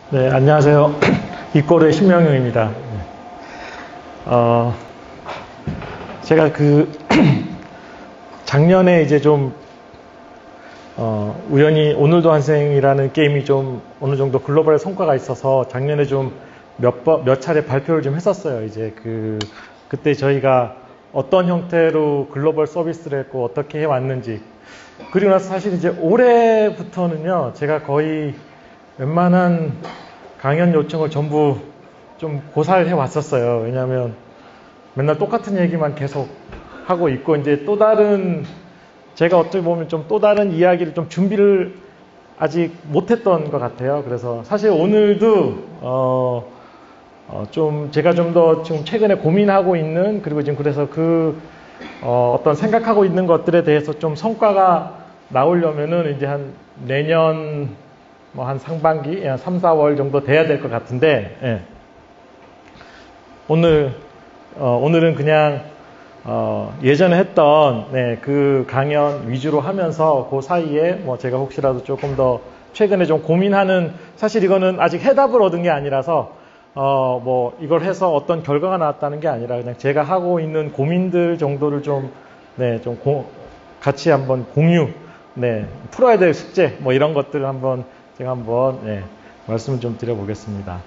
네, 안녕하세요. 이꼬르의 신명용입니다. 제가 작년에 이제 좀, 우연히 오늘도 환생이라는 게임이 좀 어느 정도 글로벌의 성과가 있어서 작년에 좀 몇 차례 발표를 좀 했었어요. 이제 그때 저희가 어떤 형태로 글로벌 서비스를 했고 어떻게 해왔는지. 그리고 나서 사실 이제 올해부터는요, 제가 거의 웬만한 강연 요청을 전부 좀 고사를 해왔었어요. 왜냐하면 맨날 똑같은 얘기만 계속 하고 있고, 이제 또 다른, 제가 어떻게 보면 좀 또 다른 이야기를 좀 준비를 아직 못했던 것 같아요. 그래서 사실 오늘도, 제가 좀 더 지금 최근에 고민하고 있는, 그리고 지금 그래서 어떤 생각하고 있는 것들에 대해서 좀 성과가 나오려면은 이제 한 내년 한 상반기, 한 3, 4월 정도 돼야 될 것 같은데, 예. 오늘은 그냥, 예전에 했던, 그 강연 위주로 하면서 그 사이에 뭐 제가 혹시라도 조금 더 최근에 좀 고민하는, 사실 이거는 아직 해답을 얻은 게 아니라서, 이걸 해서 어떤 결과가 나왔다는 게 아니라 그냥 제가 하고 있는 고민들 정도를 같이 한번 공유, 풀어야 될 숙제, 뭐 이런 것들을 제가 한번 말씀을 좀 드려보겠습니다.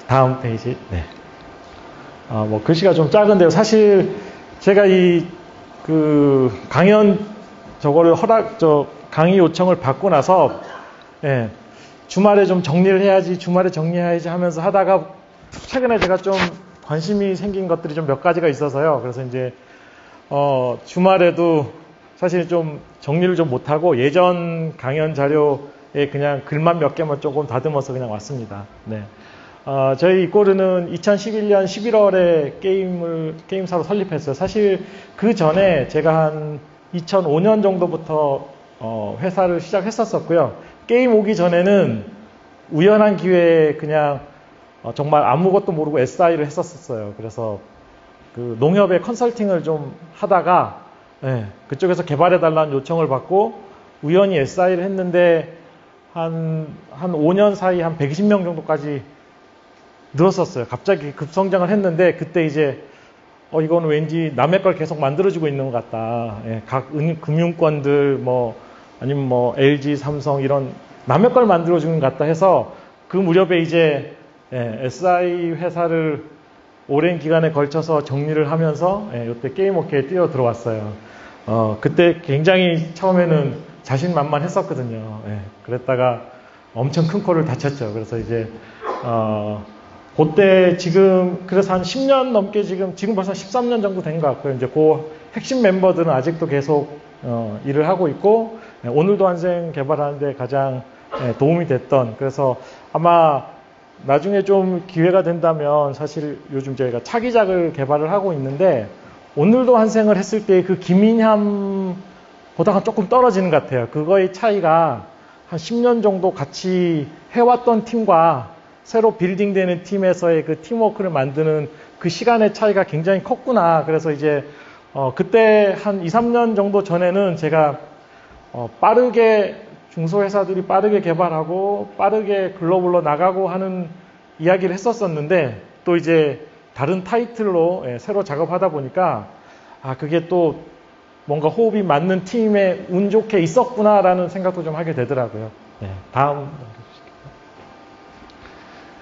다음 페이지. 글씨가 좀 작은데요. 사실 제가 강연 강의 요청을 받고 나서 주말에 좀 정리를 해야지, 주말에 정리해야지 하면서 하다가 최근에 제가 좀 관심이 생긴 것들이 좀 몇 가지가 있어서요. 그래서 이제 주말에도 사실 좀 정리를 좀 못하고 예전 강연 자료에 그냥 글만 몇 개만 조금 다듬어서 그냥 왔습니다. 저희 이꼬르는 2011년 11월에 게임사로 설립했어요. 사실 그 전에 제가 한 2005년 정도부터 회사를 시작했었고요. 게임 오기 전에는 우연한 기회에 그냥 정말 아무것도 모르고 SI를 했었어요. 그래서 그 농협의 컨설팅을 좀 하다가 그쪽에서 개발해달라는 요청을 받고 우연히 SI를 했는데 한 5년 사이 한 120명 정도까지 늘었었어요. 갑자기 급성장을 했는데 그때 이제 이거는 왠지 남의 걸 계속 만들어주고 있는 것 같다. 각 금융권들 아니면 LG, 삼성 이런 남의 걸 만들어주는 것 같다 해서 그 무렵에 이제 SI 회사를 오랜 기간에 걸쳐서 정리를 하면서 이때 게임워크에 뛰어 들어왔어요. 그때 굉장히 처음에는 자신만만했었거든요. 그랬다가 엄청 큰 코를 다쳤죠. 그래서 이제 그때 그래서 한 10년 넘게 지금 벌써 13년 정도 된 것 같고요. 이제 그 핵심 멤버들은 아직도 계속 일을 하고 있고 오늘도 환생 개발하는데 가장 도움이 됐던, 그래서 아마 나중에 좀 기회가 된다면 사실 요즘 저희가 차기작을 개발을 하고 있는데 오늘도 환생을 했을 때 그 김인함보다가 조금 떨어지는 것 같아요. 그거의 차이가 한 10년 정도 같이 해왔던 팀과 새로 빌딩되는 팀에서의 그 팀워크를 만드는 그 시간의 차이가 굉장히 컸구나. 그래서 이제 그때 한 2, 3년 정도 전에는 제가 빠르게 중소회사들이 빠르게 개발하고 빠르게 글로벌로 나가고 하는 이야기를 했었었는데 또 이제 다른 타이틀로 새로 작업하다 보니까 그게 또 뭔가 호흡이 맞는 팀에 운 좋게 있었구나라는 생각도 좀 하게 되더라고요. 다음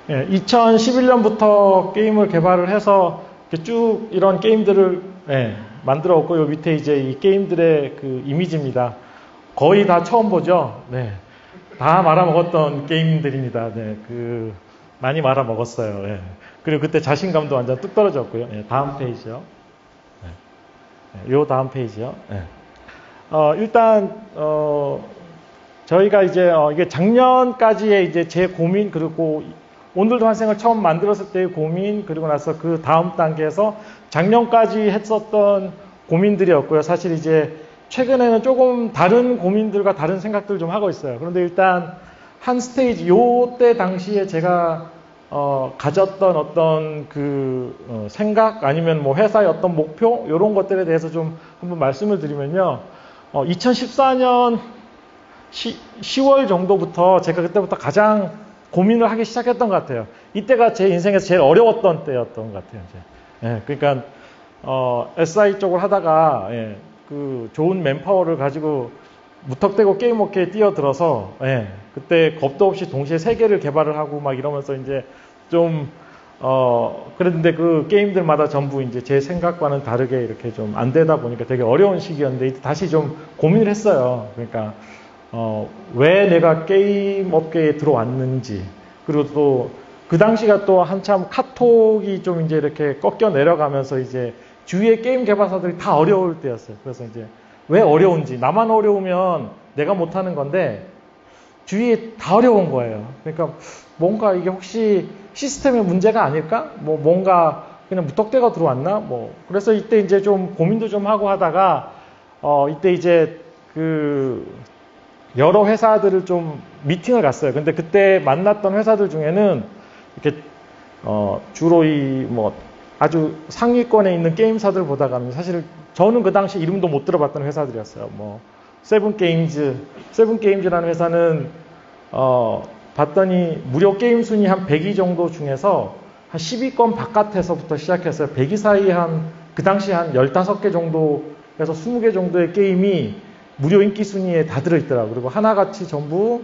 2011년부터 게임을 개발을 해서 쭉 이런 게임들을 만들어왔고, 요 밑에 이제 이 게임들의 그 이미지입니다. 거의 다 처음 보죠. 다 말아먹었던 게임들입니다. 많이 말아먹었어요. 그리고 그때 자신감도 완전 뚝 떨어졌고요. 다음 페이지요. 요 다음 페이지요. 일단 저희가 이제 이게 작년까지의 이제 제 고민, 그리고 오늘도 환생을 처음 만들었을 때의 고민, 그리고 나서 그 다음 단계에서 작년까지 했었던 고민들이었고요. 사실 이제 최근에는 조금 다른 고민들과 다른 생각들을 좀 하고 있어요. 그런데 일단 한 스테이지, 요때 당시에 제가 가졌던 어떤 생각, 아니면 회사의 어떤 목표, 이런 것들에 대해서 좀 한번 말씀을 드리면요. 2014년 10월 정도부터 제가 그때부터 가장 고민을 하기 시작했던 것 같아요. 이때가 제 인생에서 제일 어려웠던 때였던 것 같아요. 이제. 예, 그러니까 SI 쪽을 하다가 예, 그 좋은 맨파워를 가지고 무턱대고 게임 업계에 뛰어들어서 예, 그때 겁도 없이 동시에 3개를 개발을 하고 막 이러면서 이제 좀 그랬는데 그 게임들마다 전부 이제 제 생각과는 다르게 이렇게 좀 안 되다 보니까 되게 어려운 시기였는데 다시 좀 고민을 했어요. 그러니까 왜 내가 게임 업계에 들어왔는지, 그리고 또 그 당시가 또 한참 카톡이 좀 이제 이렇게 꺾여 내려가면서 이제 주위의 게임 개발사들이 다 어려울 때였어요. 그래서 이제 왜 어려운지, 나만 어려우면 내가 못하는 건데 주위에 다 어려운 거예요. 그러니까 뭔가 이게 혹시 시스템의 문제가 아닐까? 뭐 뭔가 그냥 무턱대고 들어왔나? 뭐 그래서 이때 이제 좀 고민도 좀 하고 하다가 이때 이제 그 여러 회사들을 좀 미팅을 갔어요. 근데 그때 만났던 회사들 중에는 이렇게 주로 이 뭐 아주 상위권에 있는 게임사들 보다가는 사실 저는 그 당시 이름도 못 들어봤던 회사들이었어요. 뭐 세븐게임즈라는 회사는 봤더니 무료 게임 순위 한 100위 정도 중에서 한 10위권 바깥에서부터 시작했어요. 100위 사이에 그 당시 한 15개 정도에서 20개 정도의 게임이 무료 인기 순위에 다 들어있더라고요. 그리고 하나같이 전부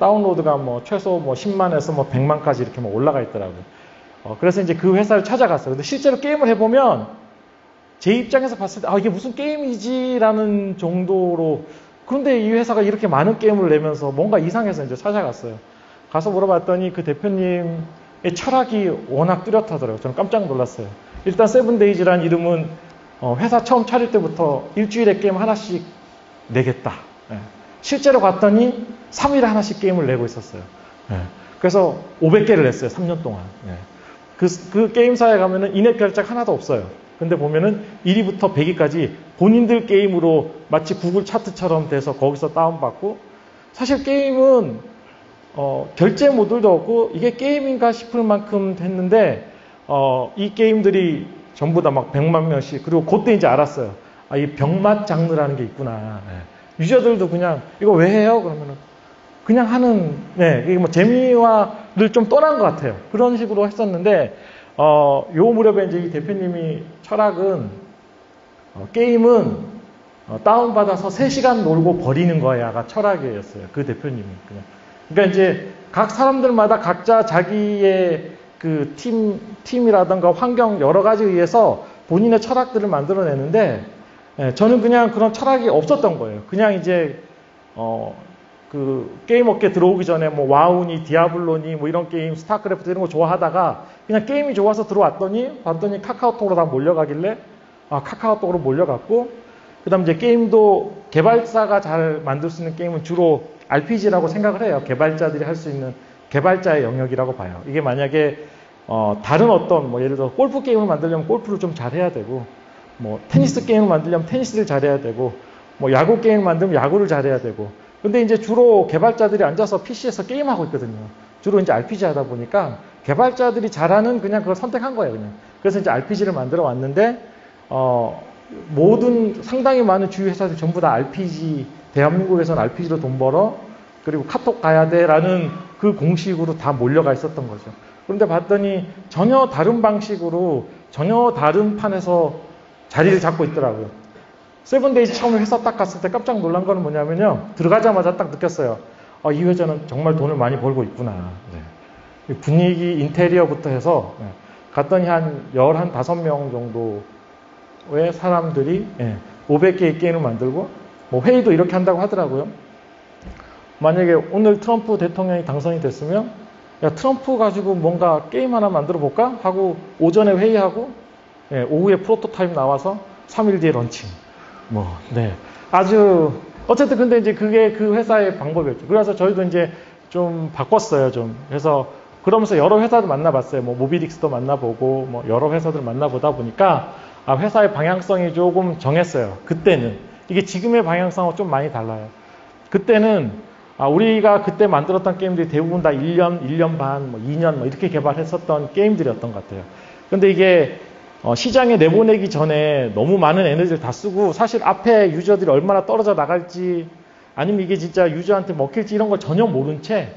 다운로드가 뭐 최소 뭐 10만에서 뭐 100만까지 이렇게 뭐 올라가 있더라고요. 그래서 이제 그 회사를 찾아갔어요. 근데 실제로 게임을 해보면 제 입장에서 봤을 때 이게 무슨 게임이지라는 정도로, 그런데 이 회사가 이렇게 많은 게임을 내면서 뭔가 이상해서 이제 찾아갔어요. 가서 물어봤더니 그 대표님의 철학이 워낙 뚜렷하더라고요. 저는 깜짝 놀랐어요. 일단 세븐데이즈라는 이름은 회사 처음 차릴 때부터 일주일에 게임 하나씩 내겠다. 예. 실제로 갔더니 3일에 하나씩 게임을 내고 있었어요. 예. 그래서 500개를 냈어요. 3년 동안. 예. 그 게임사에 가면은 인앱 결작 하나도 없어요. 근데 보면은 1위부터 100위까지 본인들 게임으로 마치 구글 차트처럼 돼서 거기서 다운받고, 사실 게임은 결제 모듈도 없고 이게 게임인가 싶을 만큼 됐는데 이 게임들이 전부 다 막 100만 명씩, 그리고 그때 이제 알았어요. 이 병맛 장르라는 게 있구나. 예. 유저들도 그냥 이거 왜 해요? 그러면은 그냥 하는, 네, 이게 뭐 재미와를 좀 떠난 것 같아요. 그런 식으로 했었는데, 요 무렵에 이제 이 대표님이 철학은, 게임은 다운받아서 3시간 놀고 버리는 거야가 철학이었어요. 그 대표님이. 그러니까 이제 각 사람들마다 각자 자기의 그 팀이라든가 환경 여러 가지에 의해서 본인의 철학들을 만들어내는데, 저는 그냥 그런 철학이 없었던 거예요. 그냥 이제, 그 게임 업계 들어오기 전에 뭐 와우니 디아블로니 뭐 이런 게임, 스타크래프트 이런 거 좋아하다가 그냥 게임이 좋아서 들어왔더니 봤더니 카카오톡으로 다 몰려가길래 카카오톡으로 몰려갔고, 그 다음 이제 게임도 개발사가 잘 만들 수 있는 게임은 주로 RPG라고 생각을 해요. 개발자들이 할 수 있는 개발자의 영역이라고 봐요. 이게 만약에 다른 어떤 뭐 예를 들어 골프 게임을 만들려면 골프를 좀 잘해야 되고, 뭐 테니스 게임을 만들려면 테니스를 잘해야 되고, 뭐 야구 게임을 만들면 야구를 잘해야 되고. 근데 이제 주로 개발자들이 앉아서 PC에서 게임하고 있거든요. 주로 이제 RPG 하다 보니까 개발자들이 잘하는 그냥 그걸 선택한 거예요, 그냥. 그래서 이제 RPG를 만들어 왔는데, 상당히 많은 주요 회사들이 전부 다 RPG, 대한민국에서는 RPG로 돈 벌어, 그리고 카톡 가야 돼 라는 그 공식으로 다 몰려가 있었던 거죠. 그런데 봤더니 전혀 다른 방식으로, 전혀 다른 판에서 자리를 잡고 있더라고요. 세븐데이즈 처음에 회사 딱 갔을 때 깜짝 놀란 거는 뭐냐면요. 들어가자마자 딱 느꼈어요. 이 회사는 정말 돈을 많이 벌고 있구나. 네. 분위기, 인테리어부터 해서 갔더니 한 15명 정도의 사람들이 500개의 게임을 만들고, 뭐 회의도 이렇게 한다고 하더라고요. 만약에 오늘 트럼프 대통령이 당선이 됐으면 야, 트럼프 가지고 뭔가 게임 하나 만들어 볼까? 하고 오전에 회의하고 오후에 프로토타입 나와서 3일 뒤에 런칭. 네. 아주, 어쨌든 근데 이제 그게 그 회사의 방법이었죠. 그래서 저희도 이제 좀 바꿨어요, 좀. 그래서 그러면서 여러 회사들 만나봤어요. 뭐 모비딕스도 만나보고, 뭐 여러 회사들 만나보다 보니까 회사의 방향성이 조금 정했어요. 그때는. 이게 지금의 방향성하고 좀 많이 달라요. 그때는 우리가 그때 만들었던 게임들이 대부분 다 1년, 1년 반, 2년 이렇게 개발했었던 게임들이었던 것 같아요. 근데 이게 시장에 내보내기 전에 너무 많은 에너지를 다 쓰고, 사실 앞에 유저들이 얼마나 떨어져 나갈지 아니면 이게 진짜 유저한테 먹힐지 이런 걸 전혀 모른 채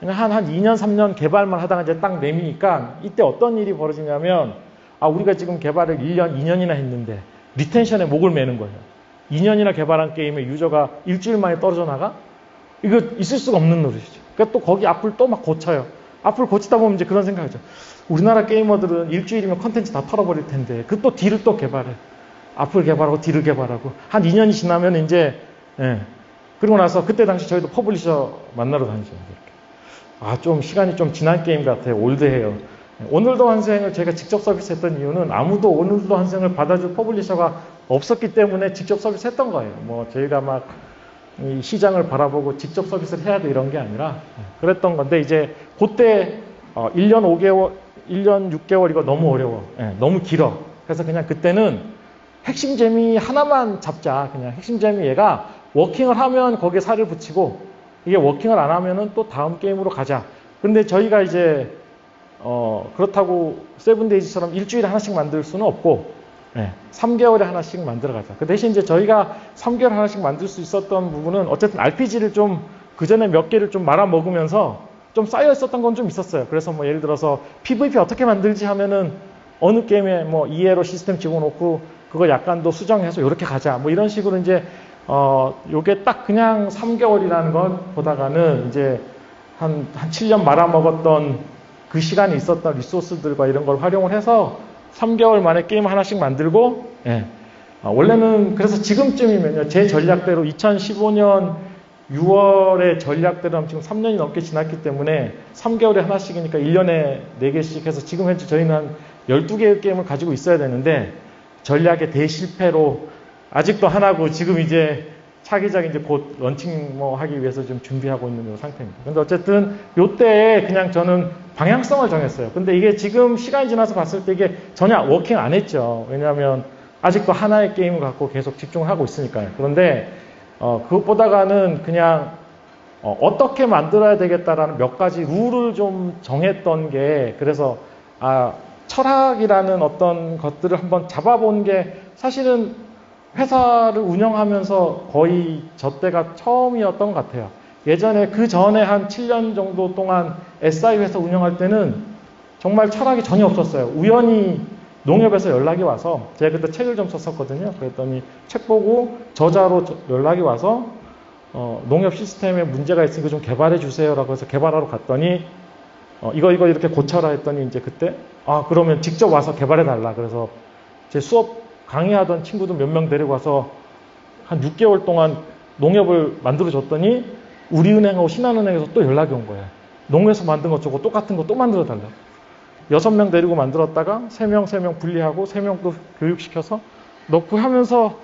그냥 한 2년, 3년 개발만 하다가 이제 딱 내미니까 이때 어떤 일이 벌어지냐면 우리가 지금 개발을 1년, 2년이나 했는데 리텐션에 목을 매는 거예요. 2년이나 개발한 게임에 유저가 일주일 만에 떨어져 나가? 이거 있을 수가 없는 노릇이죠. 그러니까 또 거기 앞을 또 막 고쳐요. 앞을 고치다 보면 이제 그런 생각이죠. 우리나라 게이머들은 일주일이면 컨텐츠 다 털어버릴 텐데 그 또 D를 또 개발해. 앞을 개발하고 D를 개발하고 한 2년이 지나면 이제 그리고 나서 그때 당시 저희도 퍼블리셔 만나러 다니죠. 좀 시간이 좀 지난 게임 같아요. 올드해요. 오늘도 환생을 제가 직접 서비스했던 이유는 아무도 오늘도 환생을 받아줄 퍼블리셔가 없었기 때문에 직접 서비스했던 거예요. 뭐 저희가 막 이 시장을 바라보고 직접 서비스를 해야 돼 이런 게 아니라 그랬던 건데 이제 그때 1년 5개월, 1년 6개월 이거 너무 어려워. 너무 길어. 그래서 그냥 그때는 핵심 재미 하나만 잡자. 그냥 핵심 재미 얘가 워킹을 하면 거기에 살을 붙이고 이게 워킹을 안 하면은 또 다음 게임으로 가자. 근데 저희가 이제 그렇다고 세븐데이즈처럼 일주일에 하나씩 만들 수는 없고 3개월에 하나씩 만들어가자. 그 대신 이제 저희가 3개월에 하나씩 만들 수 있었던 부분은 어쨌든 RPG를 좀 그전에 몇 개를 좀 말아먹으면서 좀 쌓여 있었던 건 좀 있었어요. 그래서 뭐 예를 들어서 PVP 어떻게 만들지 하면은 어느 게임에 뭐 2회로 시스템 집어넣고 그거 약간도 수정해서 이렇게 가자. 뭐 이런 식으로 이제 요게 딱 그냥 3개월이라는 것 보다가는 이제 한 7년 말아먹었던 그 시간이 있었던 리소스들과 이런 걸 활용을 해서 3개월 만에 게임 하나씩 만들고, 원래는 그래서 지금쯤이면요, 제 전략대로 2015년 6월에 전략대로 하면 지금 3년이 넘게 지났기 때문에 3개월에 하나씩이니까 1년에 4개씩 해서 지금 현재 저희는 한 12개의 게임을 가지고 있어야 되는데 전략의 대실패로 아직도 하나고 지금 이제 차기작 이제 곧 런칭 뭐 하기 위해서 좀 준비하고 있는 상태입니다. 근데 어쨌든 요때 그냥 저는 방향성을 정했어요. 근데 이게 지금 시간이 지나서 봤을 때 이게 전혀 워킹 안 했죠. 왜냐하면 아직도 하나의 게임을 갖고 계속 집중을 하고 있으니까요. 그런데 그것보다가는 그냥 어떻게 만들어야 되겠다라는 몇 가지 룰을 좀 정했던 게 그래서 철학이라는 어떤 것들을 한번 잡아본 게 사실은 회사를 운영하면서 거의 저 때가 처음이었던 것 같아요. 예전에 그 전에 한 7년 정도 동안 SI 회사 운영할 때는 정말 철학이 전혀 없었어요. 우연히 농협에서 연락이 와서 제가 그때 책을 좀 썼었거든요. 그랬더니 책 보고 저자로 연락이 와서 농협 시스템에 문제가 있으니까 좀 개발해 주세요라고 해서 개발하러 갔더니 이거 이렇게 고쳐라 했더니 이제 그때 그러면 직접 와서 개발해 달라. 그래서 제 수업 강의하던 친구도 몇 명 데리고 와서 한 6개월 동안 농협을 만들어 줬더니 우리은행하고 신한은행에서 또 연락이 온 거예요. 농협에서 만든 것 저거 똑같은 거 또 만들어 달라. 6명 데리고 만들었다가 3명 분리하고 3명 또 교육시켜서 넣고 하면서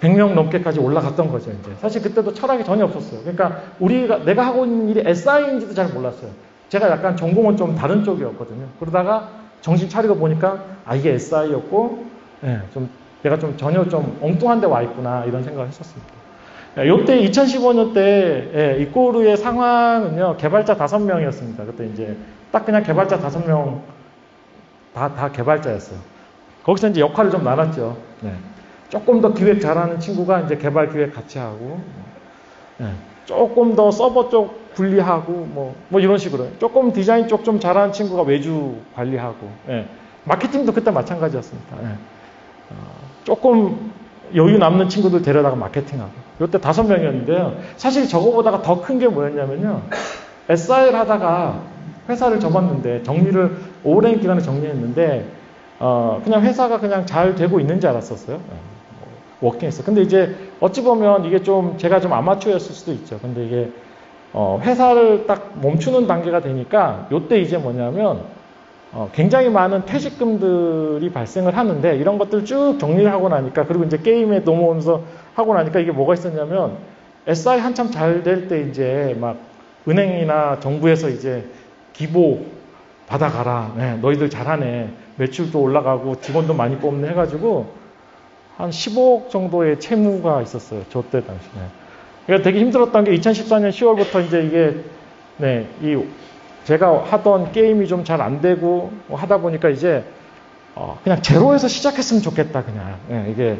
100명 넘게까지 올라갔던 거죠. 이제 사실 그때도 철학이 전혀 없었어요. 그러니까 내가 하고 있는 일이 SI인지도 잘 몰랐어요. 제가 약간 전공은 좀 다른 쪽이었거든요. 그러다가 정신 차리고 보니까 이게 SI였고 내가 좀 전혀 좀 엉뚱한 데 와 있구나 이런 생각을 했었습니다. 요때 2015년 때 이꼬르의 상황은요, 개발자 5명이었습니다. 그때 이제 딱 그냥 개발자 5명 다 개발자였어요. 거기서 이제 역할을 좀 나눴죠. 조금 더 기획 잘하는 친구가 이제 개발 기획 같이 하고, 조금 더 서버 쪽 분리하고, 뭐 이런 식으로. 조금 디자인 쪽 좀 잘하는 친구가 외주 관리하고, 마케팅도 그때 마찬가지였습니다. 조금 여유 남는 친구들 데려다가 마케팅하고. 이때 5명이었는데요. 사실 저거보다가 더 큰 게 뭐였냐면요. SI를 하다가 회사를 접었는데, 정리를 오랜 기간에 정리했는데, 그냥 회사가 그냥 잘 되고 있는 줄 알았었어요. 워킹했어요. 근데 이제 어찌 보면 이게 좀 제가 좀 아마추어였을 수도 있죠. 근데 이게 회사를 딱 멈추는 단계가 되니까 요때 이제 뭐냐면 굉장히 많은 퇴직금들이 발생을 하는데 이런 것들 쭉 정리를 하고 나니까 그리고 이제 게임에 넘어오면서 하고 나니까 이게 뭐가 있었냐면 SI 한참 잘 될 때 이제 막 은행이나 정부에서 이제 기보 받아가라. 너희들 잘하네. 매출도 올라가고 직원도 많이 뽑네 해가지고 한 15억 정도의 채무가 있었어요. 저 때 당시에. 그러니까 되게 힘들었던 게 2014년 10월부터 이제 이게 제가 하던 게임이 좀 잘 안 되고 하다 보니까 이제 그냥 제로에서 시작했으면 좋겠다 그냥. 이게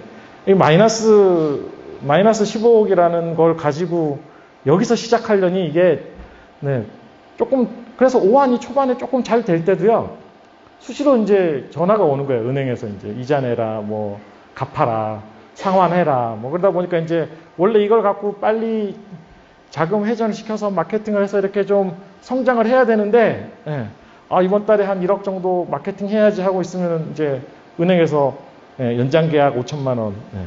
마이너스 마이너스 15억이라는 걸 가지고 여기서 시작하려니 이게 네, 조금 그래서 오한이 초반에 조금 잘 될 때도요. 수시로 이제 전화가 오는 거예요. 은행에서 이제 이자 내라, 뭐 갚아라, 상환해라, 뭐 그러다 보니까 이제 원래 이걸 갖고 빨리 자금 회전을 시켜서 마케팅을 해서 이렇게 좀 성장을 해야 되는데, 예. 아, 이번 달에 한 1억 정도 마케팅 해야지 하고 있으면 이제 은행에서 예, 연장 계약 5천만 원. 예.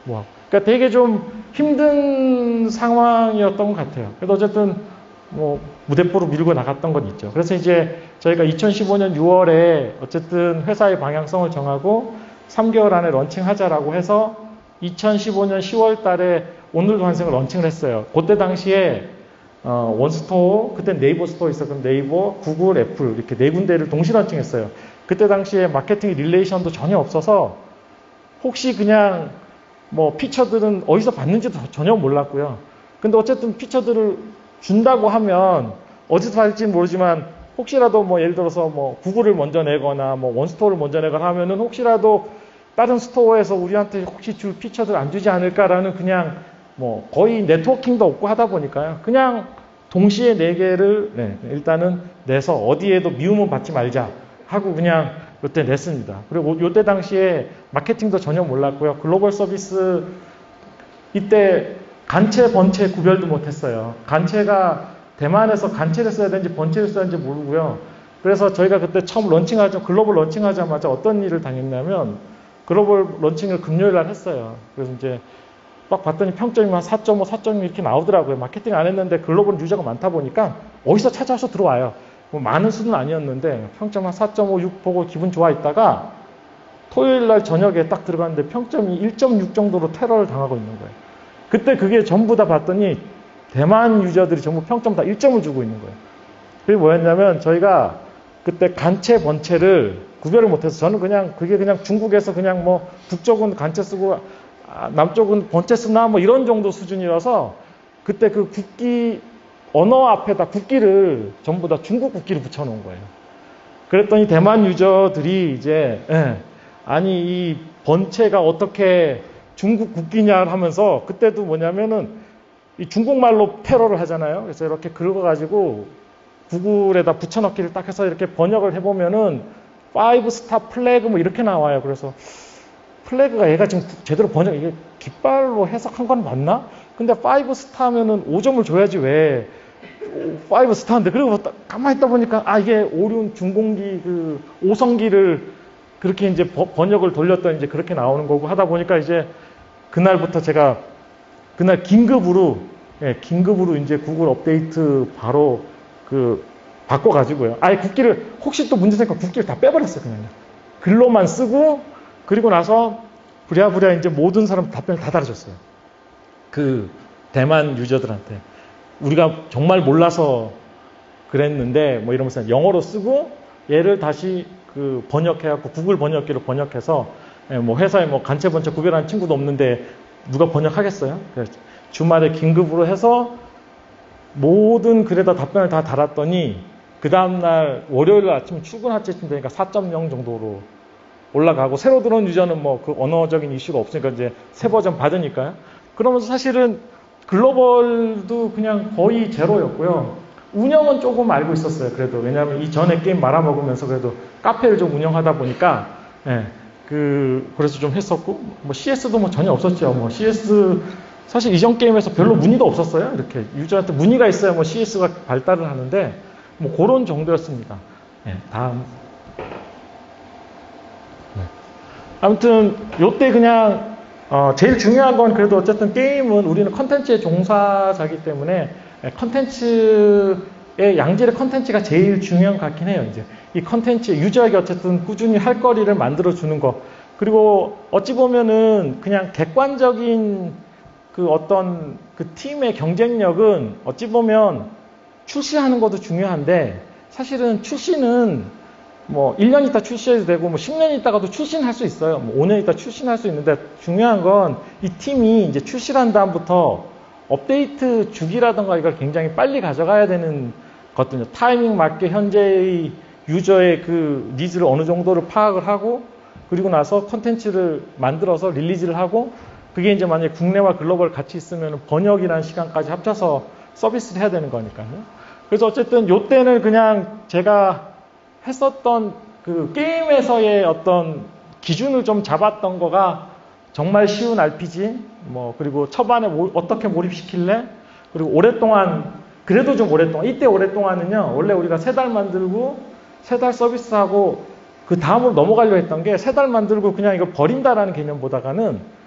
뭐, 그러니까 되게 좀 힘든 상황이었던 것 같아요. 그래도 어쨌든 뭐 무대포로 밀고 나갔던 건 있죠. 그래서 이제 저희가 2015년 6월에 어쨌든 회사의 방향성을 정하고 3개월 안에 런칭하자라고 해서 2015년 10월 달에 오늘도 환생을 런칭을 했어요. 그때 당시에 원스토어, 그때 네이버 스토어 있었던 네이버, 구글, 애플 이렇게 네 군데를 동시 런칭했어요. 그때 당시에 마케팅 릴레이션도 전혀 없어서 혹시 그냥 뭐 피처들은 어디서 받는지도 전혀 몰랐고요. 근데 어쨌든 피처들을 준다고 하면 어디서 받을지는 모르지만 혹시라도 뭐 예를 들어서 뭐 구글을 먼저 내거나 뭐 원스토어를 먼저 내거나 하면은 혹시라도 다른 스토어에서 우리한테 혹시 줄 피처들 안 주지 않을까라는 그냥 뭐 거의 네트워킹도 없고 하다 보니까요. 그냥 동시에 4개를 일단은 내서 어디에도 미움은 받지 말자 하고 그냥 요때 냈습니다. 그리고 요때 당시에 마케팅도 전혀 몰랐고요. 글로벌 서비스 이때 간체, 번체 구별도 못했어요. 간체가 대만에서 간체를 써야 되는지 번체를 써야 되는지 모르고요. 그래서 저희가 그때 처음 글로벌 런칭하자마자 어떤 일을 당했냐면 글로벌 런칭을 금요일 날 했어요. 그래서 이제 딱 봤더니 평점이 한 4.5, 4.6 이렇게 나오더라고요. 마케팅 안 했는데 글로벌 유저가 많다 보니까 어디서 찾아와서 들어와요. 뭐 많은 수는 아니었는데 평점 한 4.5, 6 보고 기분 좋아 있다가 토요일 날 저녁에 딱 들어갔는데 평점이 1.6 정도로 테러를 당하고 있는 거예요. 그때 그게 전부 다 봤더니 대만 유저들이 전부 평점 다 1점을 주고 있는 거예요. 그게 뭐였냐면 저희가 그때 간체, 번체를 구별을 못해서 저는 그게 그냥 중국에서 그냥 뭐 북쪽은 간체 쓰고 남쪽은 번체 쓰나 뭐 이런 정도 수준이라서 그때 그 국기 언어 앞에다 국기를 전부 다 중국 국기를 붙여놓은 거예요. 그랬더니 대만 유저들이 이제 아니 이 번체가 어떻게 중국 국기냐 하면서 그때도 뭐냐면은 이 중국말로 테러를 하잖아요. 그래서 이렇게 긁어가지고 구글에다 붙여넣기를 딱 해서 이렇게 번역을 해보면은 5스타 플래그 뭐 이렇게 나와요. 그래서 플래그가 얘가 지금 제대로 이게 깃발로 해석한 건 맞나? 근데 5스타면은 5점을 줘야지 왜 5스타인데 그리고 가만히 있다 보니까 이게 오륜 중공기 그 5성기를 그렇게 이제 번역을 돌렸더니 이제 그렇게 나오는 거고 하다 보니까 이제 그날부터 제가 그날 긴급으로 이제 구글 업데이트 바로 바꿔가지고요. 국기를 혹시 또 문제 생기면 국기를 다 빼버렸어요. 그냥 글로만 쓰고 그리고 나서 부랴부랴 이제 모든 사람 답변을 다 달아줬어요. 그 대만 유저들한테 우리가 정말 몰라서 그랬는데 뭐 이러면서 영어로 쓰고 얘를 다시 번역해갖고 구글 번역기로 번역해서 뭐 회사에 뭐 간체 번체 구별하는 친구도 없는데 누가 번역하겠어요? 그래서 주말에 긴급으로 해서 모든 글에다 답변을 다 달았더니 그 다음날 월요일 아침 출근할 때쯤 되니까 4.0 정도로 올라가고 새로 들어온 유저는 뭐 그 언어적인 이슈가 없으니까 이제 새 버전 받으니까요. 그러면서 사실은 글로벌도 그냥 거의 제로였고요. 운영은 조금 알고 있었어요. 그래도 왜냐하면 이 전에 게임 말아먹으면서 그래도 카페를 좀 운영하다 보니까 그래서 좀 했었고 뭐 CS도 뭐 전혀 없었죠. 뭐 CS 사실 이전 게임에서 별로 문의도 없었어요. 이렇게 유저한테 문의가 있어야 뭐 CS가 발달을 하는데 뭐 그런 정도였습니다. 다음. 아무튼 요때 그냥 제일 중요한 건 그래도 어쨌든 게임은 우리는 컨텐츠의 종사자이기 때문에 컨텐츠의 양질의 컨텐츠가 제일 중요한 것 같긴 해요. 이제 이 컨텐츠 유저에게 어쨌든 꾸준히 할 거리를 만들어 주는 거. 그리고 어찌 보면은 그냥 객관적인 그 어떤 그 팀의 경쟁력은 어찌 보면 출시하는 것도 중요한데 사실은 출시는 뭐 1년 있다 출시해도 되고 뭐 10년 있다가도 출시는 할 수 있어요. 뭐 5년 있다 출시는 할 수 있는데 중요한 건 이 팀이 이제 출시를 한 다음부터 업데이트 주기라든가 이걸 굉장히 빨리 가져가야 되는 것들요. 타이밍 맞게 현재의 유저의 그 니즈를 어느 정도를 파악을 하고 그리고 나서 컨텐츠를 만들어서 릴리즈를 하고 그게 이제 만약에 국내와 글로벌 같이 있으면 번역이라는 시간까지 합쳐서 서비스를 해야 되는 거니까요. 그래서 어쨌든 요때는 그냥 제가 했었던 그 게임에서의 어떤 기준을 좀 잡았던 거가 정말 쉬운 RPG, 뭐, 그리고 초반에 어떻게 몰입시킬래? 그리고 오랫동안, 그래도 좀 오랫동안, 이때 오랫동안은요, 원래 우리가 3달 만들고, 3달 서비스하고, 그 다음으로 넘어가려고 했던 게, 3달 만들고 그냥 이거 버린다라는 개념보다가는,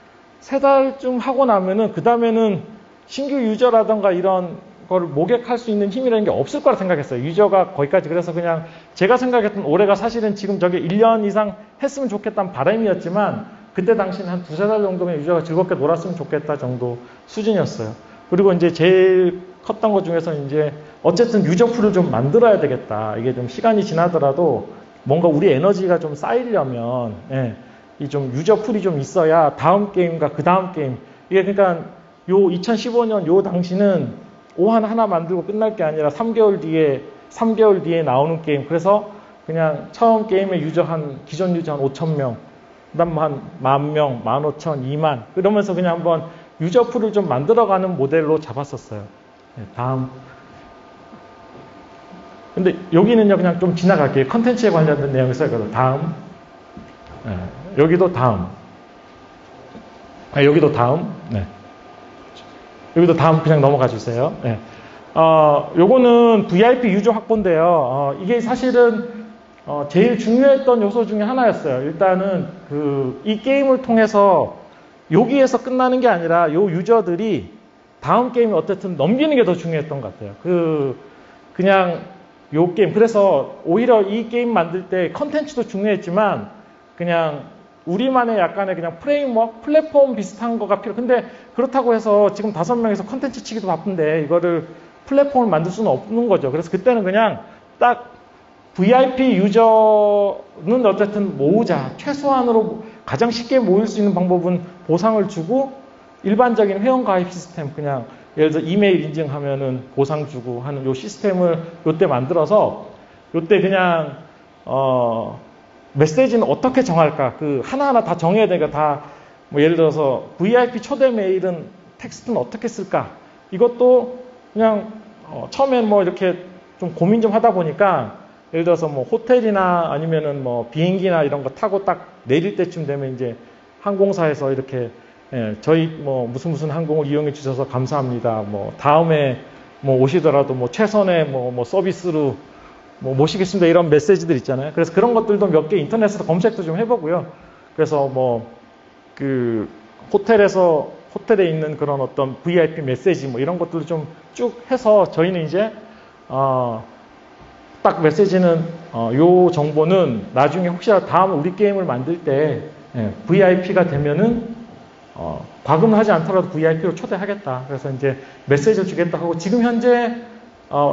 3달쯤 하고 나면은, 그 다음에는 신규 유저라던가 이런 거를 모객할 수 있는 힘이라는 게 없을 거라 생각했어요. 유저가 거기까지. 그래서 그냥 제가 생각했던 올해가 사실은 지금 저게 1년 이상 했으면 좋겠다는 바람이었지만, 그때 당시는 한 2~3달 정도면 유저가 즐겁게 놀았으면 좋겠다 정도 수준이었어요. 그리고 이제 제일 컸던 것 중에서 이제 어쨌든 유저풀을 좀 만들어야 되겠다. 이게 좀 시간이 지나더라도 뭔가 우리 에너지가 좀 쌓이려면, 예, 이 좀 유저풀이 좀 있어야 다음 게임과 그 다음 게임. 이게 그러니까 요 2015년 요 당시는 오한 하나 만들고 끝날 게 아니라 3개월 뒤에 나오는 게임. 그래서 그냥 처음 게임의 유저 기존 유저 한 5,000명. 그 다음 한 10,000명, 15,000, 2만. 그러면서 그냥 한번 유저풀을 좀 만들어가는 모델로 잡았었어요. 네, 다음. 근데 여기는요, 그냥 좀 지나갈게요. 컨텐츠에 관련된 내용이 써있거든요. 다음. 네, 여기도 다음. 여기도 다음. 네. 여기도 다음 그냥 넘어가 주세요. 네. 요거는 VIP 유저 확보인데요. 이게 사실은 제일 중요했던 요소 중에 하나였어요. 일단은 이 게임을 통해서 여기에서 끝나는 게 아니라 요 유저들이 다음 게임을 어쨌든 넘기는 게 더 중요했던 것 같아요. 그냥 요 게임. 그래서 오히려 이 게임 만들 때 컨텐츠도 중요했지만 그냥 우리만의 약간의 그냥 프레임워크, 플랫폼 비슷한 거가 근데 그렇다고 해서 지금 5명이서 컨텐츠 치기도 바쁜데 이거를 플랫폼을 만들 수는 없는 거죠. 그래서 그때는 그냥 딱 VIP 유저는 어쨌든 모으자. 최소한으로 가장 쉽게 모일 수 있는 방법은 보상을 주고 일반적인 회원 가입 시스템 그냥 예를 들어 이메일 인증하면은 보상 주고 하는 요 시스템을 요때 만들어서 요때 그냥 메시지는 어떻게 정할까? 하나하나 다 정해야 되니까 다 뭐 예를 들어서 VIP 초대 메일은 텍스트는 어떻게 쓸까? 이것도 그냥 처음엔 뭐 이렇게 좀 고민 좀 하다 보니까 예를 들어서 뭐 호텔이나 아니면은 뭐 비행기나 이런 거 타고 딱 내릴 때쯤 되면 이제 항공사에서 이렇게 저희 뭐 무슨 항공을 이용해 주셔서 감사합니다. 뭐 다음에 뭐 오시더라도 뭐 최선의 뭐 서비스로 뭐 모시겠습니다. 이런 메시지들 있잖아요. 그래서 그런 것들도 몇 개 인터넷에서 검색도 좀 해보고요. 그래서 뭐 호텔에 있는 그런 어떤 VIP 메시지 뭐 이런 것들도 좀 쭉 해서 저희는 이제 딱 메시지는 요 정보는 나중에 혹시라도 다음 우리 게임을 만들 때 VIP가 되면은 과금을 하지 않더라도 VIP로 초대하겠다. 그래서 이제 메시지를 주겠다 하고 지금 현재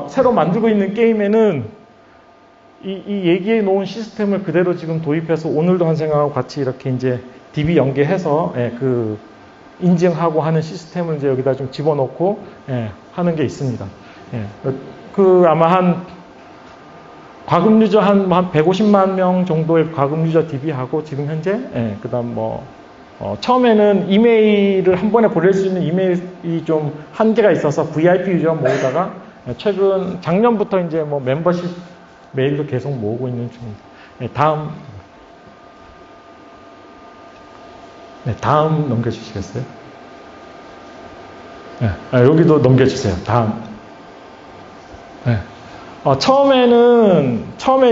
새로 만들고 있는 게임에는 이 얘기해 놓은 시스템을 그대로 지금 도입해서 오늘도 한 생각하고 같이 이렇게 이제 DB 연계해서 인증하고 하는 시스템을 이제 여기다 좀 집어넣고 하는 게 있습니다. 아마 과금 유저 한 150만 명 정도의 과금 유저 DB하고 지금 현재 그다음 처음에는 이메일을 한 번에 보낼 수 있는 이메일이 좀 한계가 있어서 VIP 유저 모으다가 작년부터 이제 뭐 멤버십 메일도 계속 모으고 있는 중입니다. 다음 넘겨주시겠어요? 여기도 넘겨주세요. 다음. 처음에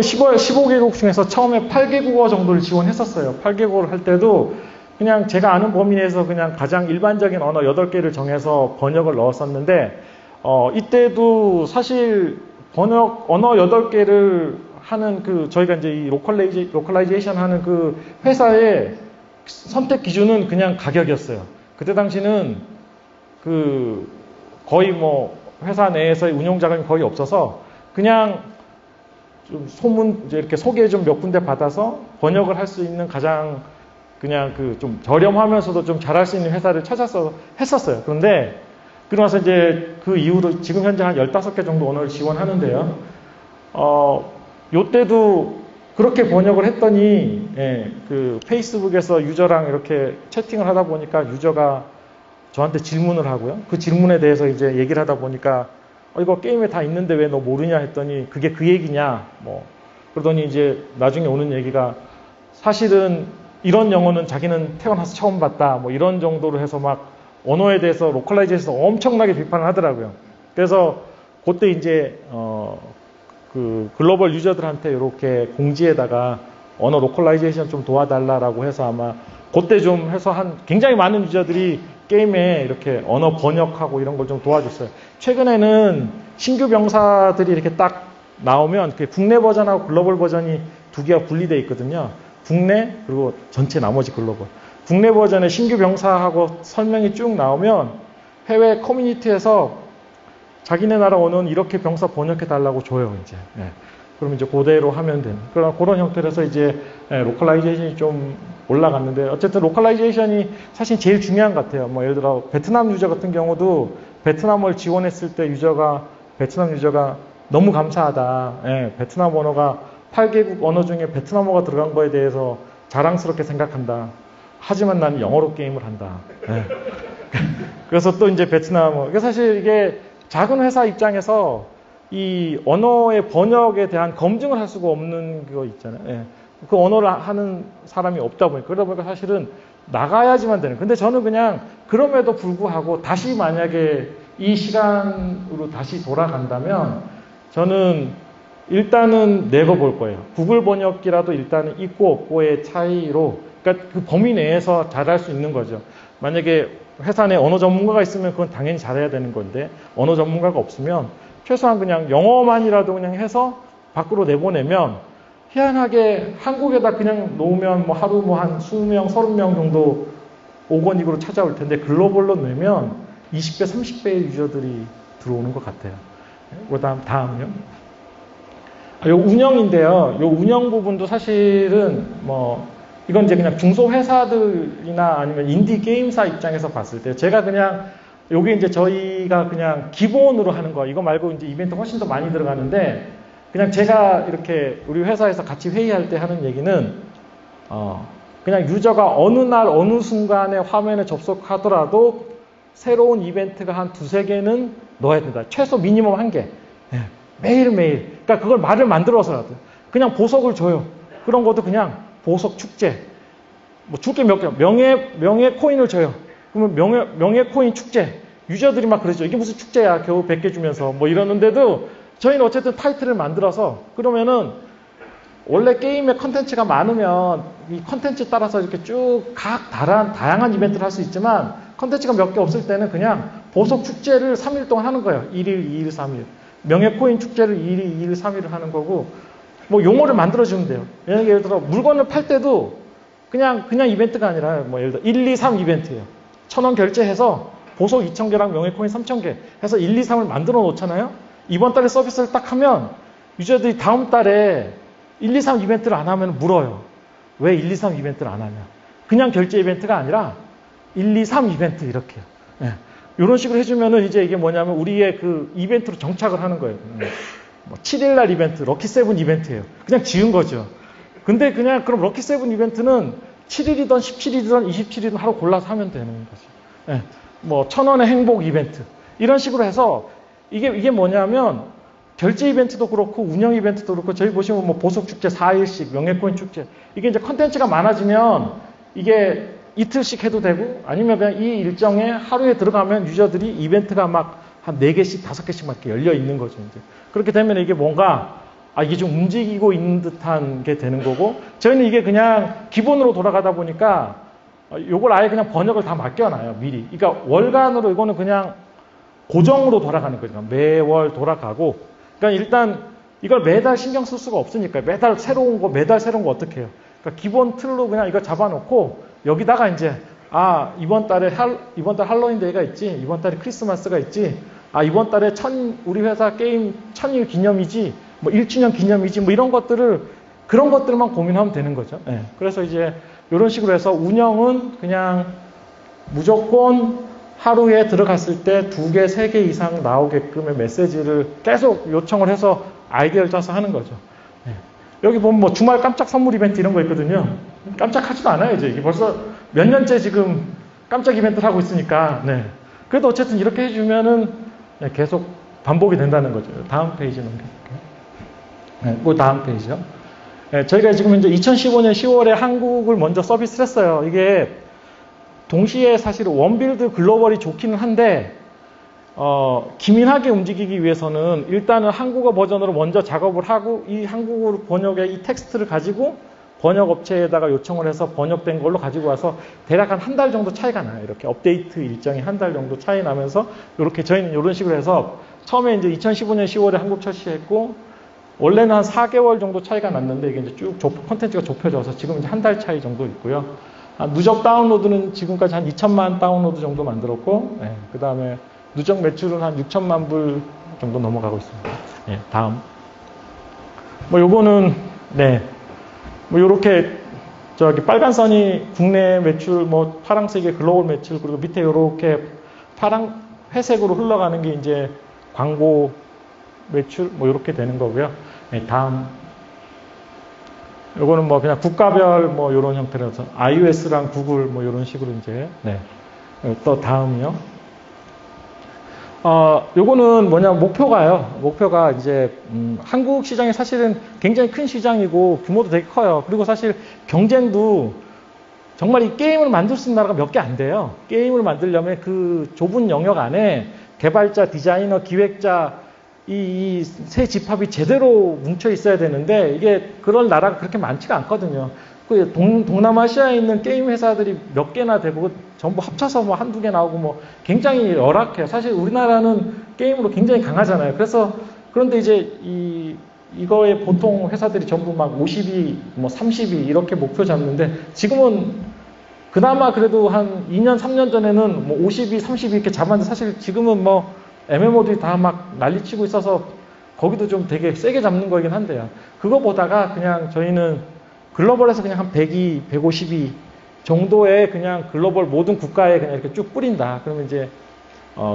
15개국 중에서 처음에 8개국어 정도를 지원했었어요. 8개국어를 할 때도 그냥 제가 아는 범위 내에서 그냥 가장 일반적인 언어 8개를 정해서 번역을 넣었었는데, 이때도 사실 언어 8개를 하는 저희가 이제 이 로컬라이제이션 하는 그 회사의 선택 기준은 그냥 가격이었어요. 그때 당시는 거의 뭐 회사 내에서의 운영 자금이 거의 없어서 그냥 좀 이제 이렇게 소개 좀 몇 군데 받아서 번역을 할 수 있는 가장 그냥 좀 저렴하면서도 좀 잘할 수 있는 회사를 찾아서 했었어요. 그런데 그러고 나서 이제 그 이후로 지금 현재 한 15개 정도 언어를 지원하는데요. 요때도 그렇게 번역을 했더니 예, 그 페이스북에서 유저랑 이렇게 채팅을 하다 보니까 유저가 저한테 질문을 하고요. 그 질문에 대해서 이제 얘기를 하다 보니까 이거 게임에 다 있는데 왜 너 모르냐 했더니 그게 그 얘기냐 뭐 그러더니 이제 나중에 오는 얘기가 사실은 이런 영어는 자기는 태어나서 처음 봤다 뭐 이런 정도로 해서 막 언어에 대해서 로컬라이제이션에서 엄청나게 비판을 하더라고요. 그래서 그때 이제 그 글로벌 유저들한테 이렇게 공지에다가 언어 로컬라이제이션 좀 도와달라라고 해서 아마 그때 좀 해서 한 굉장히 많은 유저들이 게임에 이렇게 언어 번역하고 이런 걸 좀 도와줬어요. 최근에는 신규 병사들이 이렇게 딱 나오면 그 국내 버전하고 글로벌 버전이 두 개가 분리되어 있거든요. 국내 그리고 전체 나머지 글로벌. 국내 버전의 신규 병사하고 설명이 쭉 나오면 해외 커뮤니티에서 자기네 나라 언어는 이렇게 병사 번역해 달라고 줘요, 이제. 예. 그러면 이제 그대로 하면 되는. 그런 형태로 해서 이제 로컬라이제이션이 좀 올라갔는데, 어쨌든 로컬라이제이션이 사실 제일 중요한 것 같아요. 뭐 예를 들어 베트남 유저 같은 경우도 베트남어를 지원했을 때 베트남 유저가 너무 감사하다. 예, 베트남 언어가 8개국 언어 중에 베트남어가 들어간 거에 대해서 자랑스럽게 생각한다. 하지만 나는 영어로 게임을 한다. 예. 그래서 또 이제 베트남어. 사실 이게 작은 회사 입장에서 이 언어의 번역에 대한 검증을 할 수가 없는 거 있잖아요. 예. 그 언어를 하는 사람이 없다 보니까. 그러다 보니까 사실은 나가야지만 되는. 근데 저는 그냥 그럼에도 불구하고 다시 만약에 이 시간으로 다시 돌아간다면 저는 일단은 내고 거예요. 구글 번역기라도 일단은 있고 없고의 차이로, 그러니까 그 범위 내에서 잘할 수 있는 거죠. 만약에 회사 내 언어 전문가가 있으면 그건 당연히 잘해야 되는 건데, 언어 전문가가 없으면 최소한 그냥 영어만이라도 그냥 해서 밖으로 내보내면, 희한하게 한국에다 그냥 놓으면 뭐 하루 뭐 한 20명, 30명 정도 오거닉으로 찾아올 텐데, 글로벌로 내면 20배, 30배의 유저들이 들어오는 것 같아요. 그 다음요. 요 운영인데요. 요 운영 부분도 사실은 뭐 이건 이제 그냥 중소회사들이나 아니면 인디 게임사 입장에서 봤을 때 제가 그냥 요게 이제 저희가 그냥 기본으로 하는 거, 이거 말고 이제 이벤트 훨씬 더 많이 들어가는데, 그냥 제가 이렇게 우리 회사에서 같이 회의할 때 하는 얘기는 그냥 유저가 어느 날 어느 순간에 화면에 접속하더라도 새로운 이벤트가 한 2-3개는 넣어야 된다. 최소 미니멈 1개. 예. 매일매일. 그러니까 그걸 말을 만들어서라도 그냥 보석을 줘요. 그런 것도 그냥 보석 축제. 뭐 줄 게 몇 개. 명예 코인을 줘요. 그러면 명예 코인 축제. 유저들이 막 그러죠. 이게 무슨 축제야. 겨우 100개 주면서 뭐 이러는데도 저희는 어쨌든 타이틀을 만들어서, 그러면은 원래 게임에 컨텐츠가 많으면 이 컨텐츠 따라서 이렇게 쭉 각 다양한 이벤트를 할 수 있지만, 컨텐츠가 몇 개 없을 때는 그냥 보석 축제를 3일 동안 하는 거예요. 1일, 2일, 3일. 명예코인 축제를 1일, 2일, 3일을 하는 거고, 뭐 용어를 만들어주면 돼요. 예를 들어 물건을 팔 때도 그냥 이벤트가 아니라 뭐 예를 들어 1, 2, 3 이벤트예요. 1,000원 결제해서 보석 2,000개랑 명예코인 3,000개 해서 1, 2, 3을 만들어 놓잖아요. 이번 달에 서비스를 딱 하면 유저들이 다음 달에 1, 2, 3 이벤트를 안 하면 물어요. 왜 1, 2, 3 이벤트를 안 하냐. 그냥 결제 이벤트가 아니라 1, 2, 3 이벤트 이렇게요. 예. 이런 식으로 해주면은 이제 이게 뭐냐면 우리의 그 이벤트로 정착을 하는 거예요. 뭐 7일날 이벤트, 럭키7 이벤트예요. 그냥 지은 거죠. 근데 그냥 그럼 럭키7 이벤트는 7일이든 17일이든 27일이든 하루 골라서 하면 되는 거죠. 예. 뭐 1,000원의 행복 이벤트. 이런 식으로 해서 이게 뭐냐면 결제 이벤트도 그렇고 운영 이벤트도 그렇고, 저희 보시면 뭐 보석 축제 4일씩, 명예코인 축제. 이게 이제 컨텐츠가 많아지면 이게 이틀씩 해도 되고, 아니면 그냥 이 일정에 하루에 들어가면 유저들이 이벤트가 막 한 4개씩, 5개씩 막 이렇게 열려 있는 거죠, 이제. 그렇게 되면 이게 뭔가, 이게 좀 움직이고 있는 듯한 게 되는 거고, 저희는 이게 그냥 기본으로 돌아가다 보니까, 요걸 아예 그냥 번역을 다 맡겨놔요, 미리. 그러니까 월간으로 이거는 그냥 고정으로 돌아가는 거죠. 매월 돌아가고. 그러니까 일단 이걸 매달 신경 쓸 수가 없으니까, 매달 새로운 거 어떻게 해요? 그러니까 기본 틀로 그냥 이거 잡아놓고, 여기다가 이제 이번 달 할로윈 데이가 있지, 이번 달에 크리스마스가 있지, 이번 달에 우리 회사 게임 1000일 기념이지, 뭐 1주년 기념이지, 뭐 이런 그런 것들만 고민하면 되는 거죠. 예. 그래서 이제 이런 식으로 해서 운영은 그냥 무조건 하루에 들어갔을 때 2개, 3개 이상 나오게끔의 메시지를 계속 요청을 해서 아이디어를 짜서 하는 거죠. 예. 여기 보면 뭐 주말 깜짝 선물 이벤트 이런 거 있거든요. 깜짝하지도 않아요, 이제. 이게 벌써 몇 년째 지금 깜짝 이벤트를 하고 있으니까, 네. 그래도 어쨌든 이렇게 해주면은 네, 계속 반복이 된다는 거죠. 다음 페이지 넘겨볼게요. 네, 그 다음 페이지요. 네, 저희가 지금 이제 2015년 10월에 한국을 먼저 서비스를 했어요. 이게 동시에 사실 원빌드 글로벌이 좋기는 한데, 기민하게 움직이기 위해서는 일단은 한국어 버전으로 먼저 작업을 하고 이 한국어 번역의 이 텍스트를 가지고 번역 업체에다가 요청을 해서 번역된 걸로 가지고 와서 대략 한 달 정도 차이가 나요. 이렇게 업데이트 일정이 한 달 정도 차이 나면서 이렇게 저희는 이런 식으로 해서 처음에 이제 2015년 10월에 한국 출시했고 원래는 한 4개월 정도 차이가 났는데 이게 이제 쭉 콘텐츠가 좁혀져서 지금 이제 한 달 차이 정도 있고요. 누적 다운로드는 지금까지 한 2천만 다운로드 정도 만들었고, 네, 그 다음에 누적 매출은 한 6천만 불 정도 넘어가고 있습니다. 네, 다음. 뭐 요거는, 네. 뭐 요렇게, 저기 빨간 선이 국내 매출, 뭐 파란색의 글로벌 매출, 그리고 밑에 요렇게 회색으로 흘러가는 게 이제 광고 매출, 뭐 요렇게 되는 거고요. 네, 다음. 요거는 뭐 그냥 국가별 뭐 요런 형태라서 iOS랑 구글 뭐 요런 식으로 이제, 네. 또 다음이요. 요거는 뭐냐면 목표가요. 목표가 이제, 한국 시장이 사실은 굉장히 큰 시장이고 규모도 되게 커요. 그리고 사실 경쟁도 정말 이 게임을 만들 수 있는 나라가 몇 개 안 돼요. 게임을 만들려면 그 좁은 영역 안에 개발자, 디자이너, 기획자, 이 세 집합이 제대로 뭉쳐 있어야 되는데 이게 그런 나라가 그렇게 많지가 않거든요. 그 동남아시아에 있는 게임 회사들이 몇 개나 되고 전부 합쳐서 뭐 한두 개 나오고 뭐 굉장히 열악해요. 사실 우리나라는 게임으로 굉장히 강하잖아요. 그래서 그런데 이제 이거에 보통 회사들이 전부 막 50위, 뭐 30위 이렇게 목표 잡는데 지금은 그나마 그래도 한 2년, 3년 전에는 뭐 50위, 30위 이렇게 잡았는데 사실 지금은 뭐 MMO들이 다 막 난리치고 있어서 거기도 좀 되게 세게 잡는 거긴 한데요. 그거 보다가 그냥 저희는 글로벌에서 그냥 한 100위, 150위 정도의 그냥 글로벌 모든 국가에 그냥 이렇게 쭉 뿌린다. 그러면 이제,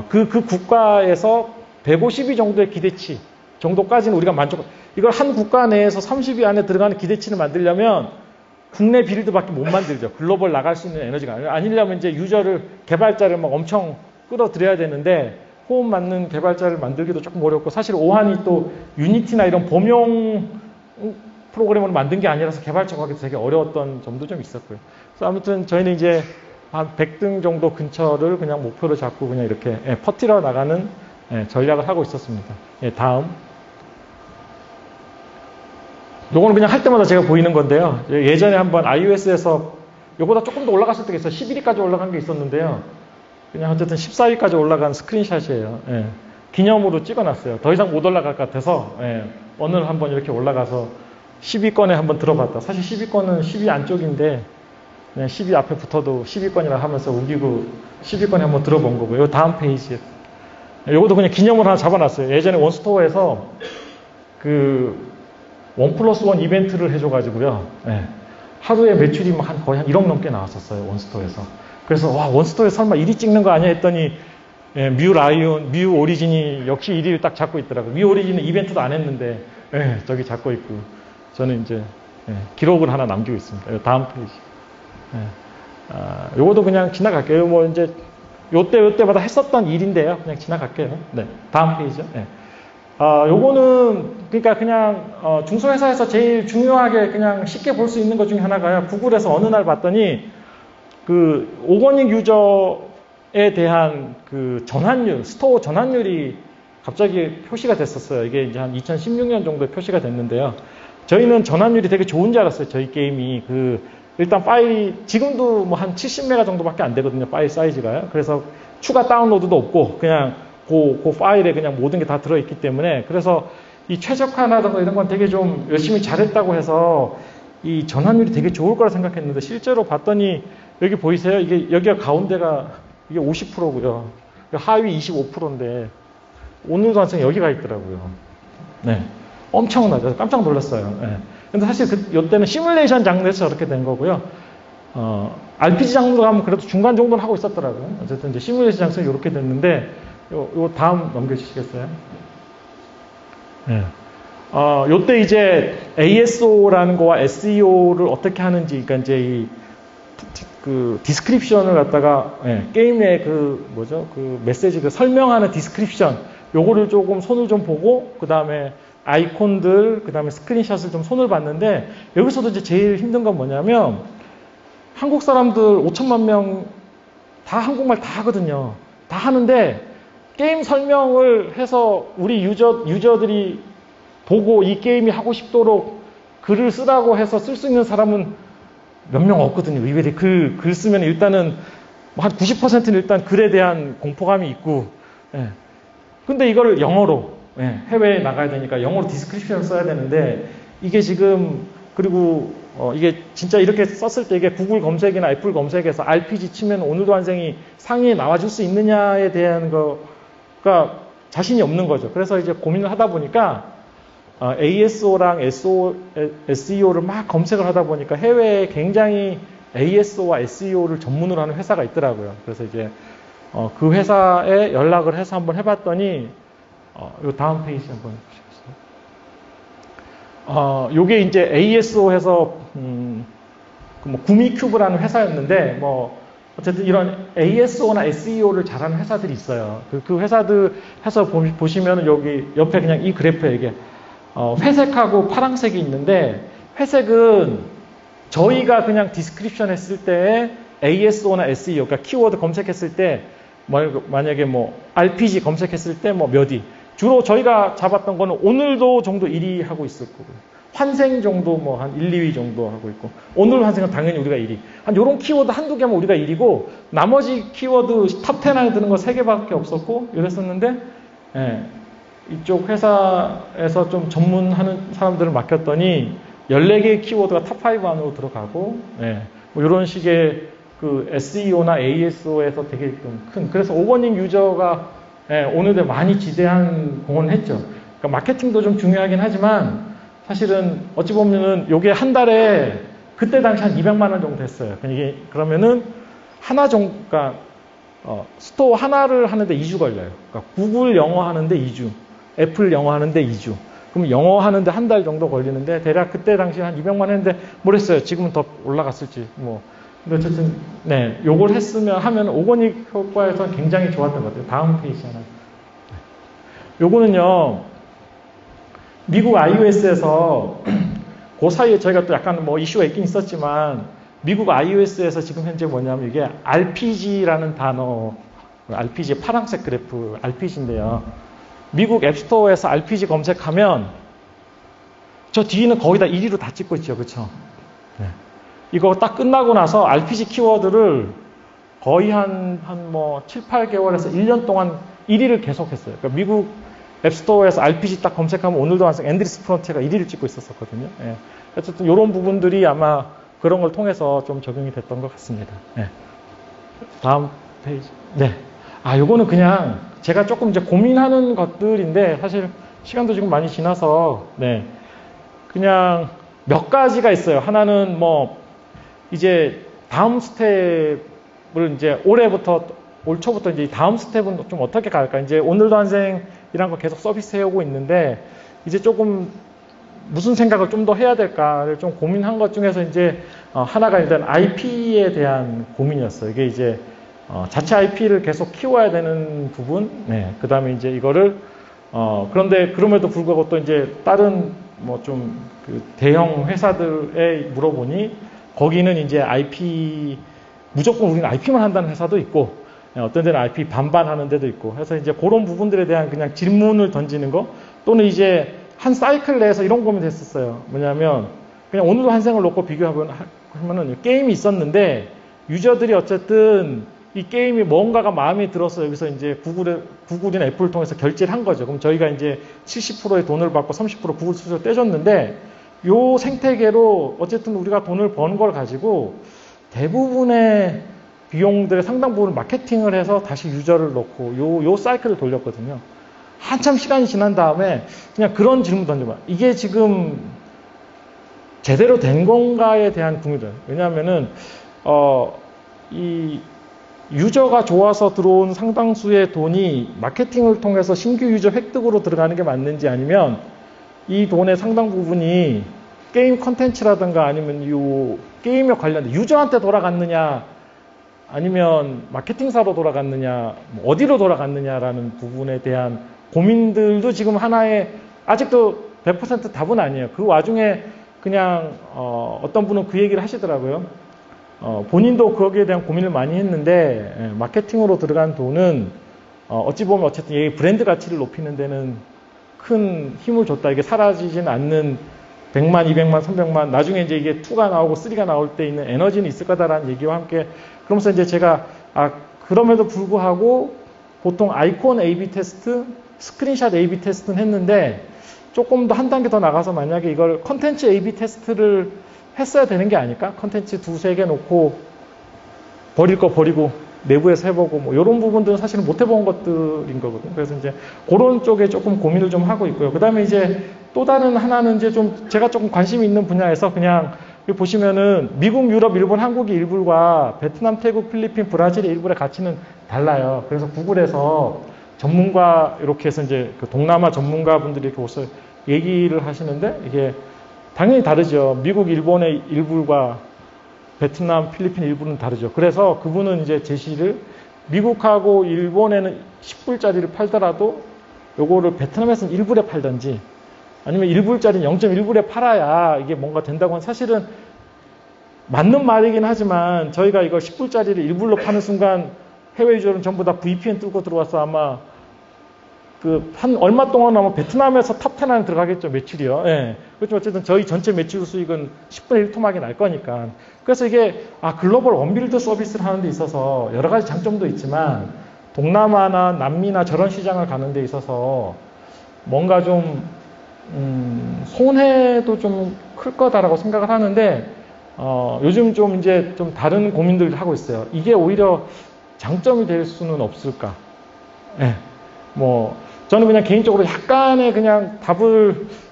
그 국가에서 150위 정도의 기대치 정도까지는 우리가 이걸 한 국가 내에서 30위 안에 들어가는 기대치를 만들려면 국내 빌드밖에 못 만들죠. 글로벌 나갈 수 있는 에너지가 아니려면 이제 개발자를 막 엄청 끌어들여야 되는데 호흡 맞는 개발자를 만들기도 조금 어렵고 사실 오한이 또 유니티나 이런 범용 프로그램으로 만든 게 아니라서 개발자가 하기도 되게 어려웠던 점도 좀 있었고요. 그래서 아무튼 저희는 이제 한 100등 정도 근처를 그냥 목표로 잡고 그냥 이렇게 퍼뜨려 나가는 전략을 하고 있었습니다. 다음. 요거는 그냥 할 때마다 제가 보이는 건데요. 예전에 한번 iOS에서 요거보다 조금 더 올라갔을 때가 있어요. 11위까지 올라간 게 있었는데요. 그냥 어쨌든 14위까지 올라간 스크린샷이에요. 기념으로 찍어놨어요. 더 이상 못 올라갈 것 같아서 오늘 한번 이렇게 올라가서 10위권에 한번 들어봤다. 사실 10위권은 10위 안쪽인데 그냥 10위 앞에 붙어도 10위권이라 하면서 우기고 10위권에 한번 들어본 거고요. 다음 페이지에 요것도 그냥 기념으로 하나 잡아놨어요. 예전에 원스토어에서 그 1+1 이벤트를 해줘가지고요. 하루에 매출이 거의 한 1억 넘게 나왔었어요. 원스토어에서. 그래서 와 원스토어에 설마 1위 찍는 거 아니야 했더니 뮤 오리진이 역시 1위를 딱 잡고 있더라고요. 뮤 오리진은 이벤트도 안 했는데 저기 잡고 있고 저는 이제 기록을 하나 남기고 있습니다. 다음 페이지. 요것도 그냥 지나갈게요. 뭐 이제 요때마다 했었던 일인데요. 그냥 지나갈게요. 네, 다음 페이지요. 요거는 그러니까 그냥 중소회사에서 제일 중요하게 그냥 쉽게 볼 수 있는 것 중에 하나가요. 구글에서 어느 날 봤더니 그 오거닉 유저에 대한 그 전환율, 스토어 전환율이 갑자기 표시가 됐었어요. 이게 이제 한 2016년 정도에 표시가 됐는데요. 저희는 전환율이 되게 좋은 줄 알았어요. 저희 게임이 일단 파일이 지금도 뭐 한 70메가 정도밖에 안 되거든요. 파일 사이즈가요. 그래서 추가 다운로드도 없고 그냥 그 파일에 그냥 모든 게 다 들어있기 때문에 그래서 이 최적화라든가 이런 건 되게 좀 열심히 잘했다고 해서 이 전환율이 되게 좋을 거라 생각했는데 실제로 봤더니 여기 보이세요? 여기가 가운데가 이게 50%고요. 하위 25%인데 오늘 단층 여기가 있더라고요. 네. 엄청나죠. 깜짝 놀랐어요. 근데 사실 이때는 시뮬레이션 장르에서 저렇게 된 거고요. RPG 장르로 가면 그래도 중간 정도는 하고 있었더라고요. 어쨌든 이제 시뮬레이션 장르에서 이렇게 됐는데, 요 다음 넘겨주시겠어요? 네. 요때 이제 ASO라는 거와 SEO를 어떻게 하는지, 그러니까 이제 그 디스크립션을 갖다가 게임의 그 메시지 그 설명하는 디스크립션 요거를 조금 손을 좀 보고 그 다음에 아이콘들 그 다음에 스크린샷을 좀 손을 봤는데 여기서도 이제 제일 힘든 건 뭐냐면 한국 사람들 5천만 명 다 한국말 다 하거든요. 다 하는데 게임 설명을 해서 우리 유저들이 보고 이 게임이 하고 싶도록 글을 쓰라고 해서 쓸 수 있는 사람은 몇 명 없거든요. 의외로 글 쓰면 일단은 한 90%는 일단 글에 대한 공포감이 있고, 근데 이걸 영어로 해외에 나가야 되니까 영어로 디스크립션을 써야 되는데 이게 지금 그리고 이게 진짜 이렇게 썼을 때 이게 구글 검색이나 애플 검색에서 RPG 치면 오늘도 환생이 상위에 나와줄 수 있느냐에 대한 거가 자신이 없는 거죠. 그래서 이제 고민을 하다 보니까 ASO랑 SEO를 막 검색을 하다 보니까 해외에 굉장히 ASO와 SEO를 전문으로 하는 회사가 있더라고요. 그래서 이제 그 회사에 연락을 해서 한번 해봤더니 요 다음 페이지 한번 보시겠어요? 요게 이제 ASO에서 뭐 구미큐브라는 회사였는데 뭐 어쨌든 이런 ASO나 SEO를 잘하는 회사들이 있어요. 그 회사들 해서 보시면 여기 옆에 그냥 이 그래프에 이게 회색하고 파란색이 있는데 회색은 저희가 그냥 디스크립션 했을 때 ASO나 SEO, 그러니까 키워드 검색했을 때 만약에 뭐 RPG 검색했을 때 뭐 몇 위. 주로 저희가 잡았던 거는 오늘도 정도 1위 하고 있을 거고 환생 정도 뭐 한 1, 2위 정도 하고 있고 오늘 환생은 당연히 우리가 1위. 한 요런 키워드 한두 개면 우리가 1위고 나머지 키워드 탑 10 안에 드는 거 3개밖에 없었고 이랬었는데 이쪽 회사에서 좀 전문하는 사람들을 맡겼더니 14개의 키워드가 탑 5 안으로 들어가고 뭐 이런 식의 그 SEO나 ASO에서 되게 좀 큰 그래서 오버닝 유저가 오늘도 많이 지대한 공헌을 했죠. 그러니까 마케팅도 좀 중요하긴 하지만 사실은 어찌 보면은 요게 한 달에 그때 당시 한 200만 원 정도 됐어요. 이게 그러면은 하나 정도, 그러니까 스토어 하나를 하는데 2주 걸려요. 그러니까 구글 영어 하는데 2주, 애플 영어 하는데 2주. 그럼 영어 하는데 한 달 정도 걸리는데 대략 그때 당시 한 200만 원 했는데 모르겠어요. 지금은 더 올라갔을지 뭐. 근데 어쨌든 요걸 했으면 하면 오거닉 효과에서는 굉장히 좋았던 것 같아요. 다음 페이지 하나. 요거는요 미국 iOS에서 그 사이에 저희가 또 약간 뭐 이슈가 있긴 있었지만 미국 iOS에서 지금 현재 뭐냐면 이게 RPG라는 단어, RPG 파란색 그래프 RPG인데요. 미국 앱스토어에서 RPG 검색하면 저 뒤에는 거의 다 1위로 다 찍고 있죠, 그렇죠? 이거 딱 끝나고 나서 RPG 키워드를 거의 한 뭐 7, 8개월에서 1년 동안 1위를 계속했어요. 그러니까 미국 앱스토어에서 RPG 딱 검색하면 오늘도 항상 앤드리스 프론티어가 1위를 찍고 있었거든요. 어쨌든 이런 부분들이 아마 그런 걸 통해서 좀 적용이 됐던 것 같습니다. 다음 페이지. 요거는 그냥 제가 조금 이제 고민하는 것들인데 사실 시간도 지금 많이 지나서 그냥 몇 가지가 있어요. 하나는 뭐 이제 다음 스텝을 이제 올 초부터 이제 다음 스텝은 좀 어떻게 갈까? 이제 오늘도 환생이란 거 계속 서비스 해오고 있는데 이제 조금 무슨 생각을 좀 더 해야 될까를 좀 고민한 것 중에서 이제 하나가 일단 IP에 대한 고민이었어요. 이게 이제 자체 IP를 계속 키워야 되는 부분, 그 다음에 이제 이거를 그런데 그럼에도 불구하고 또 이제 다른 뭐 좀 그 대형 회사들에 물어보니 거기는 이제 IP 무조건 우리는 IP만 한다는 회사도 있고 어떤 데는 IP 반반 하는 데도 있고 해서 이제 그런 부분들에 대한 그냥 질문을 던지는 거 또는 이제 한 사이클 내에서 이런 고민이 됐었어요. 뭐냐면 그냥 오늘도 환생을 놓고 비교하면은 게임이 있었는데 유저들이 어쨌든 이 게임이 뭔가가 마음에 들어서 여기서 이제 구글이나 애플을 통해서 결제를 한 거죠. 그럼 저희가 이제 70%의 돈을 받고 30% 구글 수수료 떼줬는데 요 생태계로 어쨌든 우리가 돈을 번 걸 가지고 대부분의 비용들의 상당 부분을 마케팅을 해서 다시 유저를 넣고 요 사이클을 돌렸거든요. 한참 시간이 지난 다음에 그냥 그런 질문 던져봐. 이게 지금 제대로 된 건가에 대한 궁금증. 왜냐하면은 이 유저가 좋아서 들어온 상당수의 돈이 마케팅을 통해서 신규 유저 획득으로 들어가는 게 맞는지 아니면 이 돈의 상당 부분이 게임 컨텐츠라든가 아니면 이 게임에 관련된 유저한테 돌아갔느냐 아니면 마케팅사로 돌아갔느냐 어디로 돌아갔느냐라는 부분에 대한 고민들도 지금 하나의 아직도 100% 답은 아니에요. 그 와중에 그냥 어떤 분은 그 얘기를 하시더라고요. 본인도 거기에 대한 고민을 많이 했는데 마케팅으로 들어간 돈은 어찌 보면 어쨌든 이 브랜드 가치를 높이는 데는 큰 힘을 줬다. 이게 사라지진 않는 100만, 200만, 300만 나중에 이제 이게 2가 나오고 3가 나올 때 있는 에너지는 있을 거다라는 얘기와 함께 그러면서 이제 제가 그럼에도 불구하고 보통 아이콘 A/B 테스트, 스크린샷 A/B 테스트는 했는데 조금 더 한 단계 더 나가서 만약에 이걸 컨텐츠 A/B 테스트를 했어야 되는 게 아닐까? 컨텐츠 2-3개 놓고 버릴 거 버리고 내부에서 해보고 뭐 이런 부분들은 사실은 못 해본 것들인 거거든요. 그래서 이제 그런 쪽에 조금 고민을 좀 하고 있고요. 그 다음에 이제 또 다른 하나는 이제 좀 제가 조금 관심이 있는 분야에서 그냥 여기 보시면은 미국, 유럽, 일본, 한국의 일부가 베트남, 태국, 필리핀, 브라질의 일부의 가치는 달라요. 그래서 구글에서 전문가 이렇게 해서 이제 그 동남아 전문가분들이 이렇게 오서 얘기를 하시는데 이게 당연히 다르죠. 미국, 일본의 일부가 베트남, 필리핀 일부는 다르죠. 그래서 그분은 이제 제시를 미국하고 일본에는 10불짜리를 팔더라도 요거를 베트남에서는 1불에 팔든지 아니면 1불짜리는 0.1불에 팔아야 이게 뭔가 된다고 하는 사실은 맞는 말이긴 하지만 저희가 이거 10불짜리를 1불로 파는 순간 해외 유저는 전부 다 VPN 뚫고 들어와서 아마 한 얼마 동안 아마 베트남에서 탑10 안에 들어가겠죠, 매출이요. 예. 그렇지만 어쨌든 저희 전체 매출 수익은 10분의 1 토막이 날 거니까. 그래서 이게, 글로벌 원빌드 서비스를 하는 데 있어서 여러 가지 장점도 있지만, 동남아나 남미나 저런 시장을 가는 데 있어서 뭔가 좀, 손해도 좀 클 거다라고 생각을 하는데, 요즘 좀 이제 좀 다른 고민들을 하고 있어요. 이게 오히려 장점이 될 수는 없을까. 예. 저는 그냥 개인적으로 약간의 그냥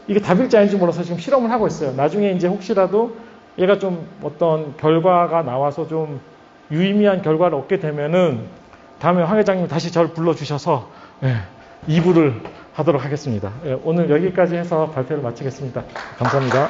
이게 답일지 아닌지 몰라서 지금 실험을 하고 있어요. 나중에 이제 혹시라도 얘가 좀 어떤 결과가 나와서 좀 유의미한 결과를 얻게 되면은 다음에 황 회장님 다시 저를 불러주셔서 2부를 하도록 하겠습니다. 오늘 여기까지 해서 발표를 마치겠습니다. 감사합니다.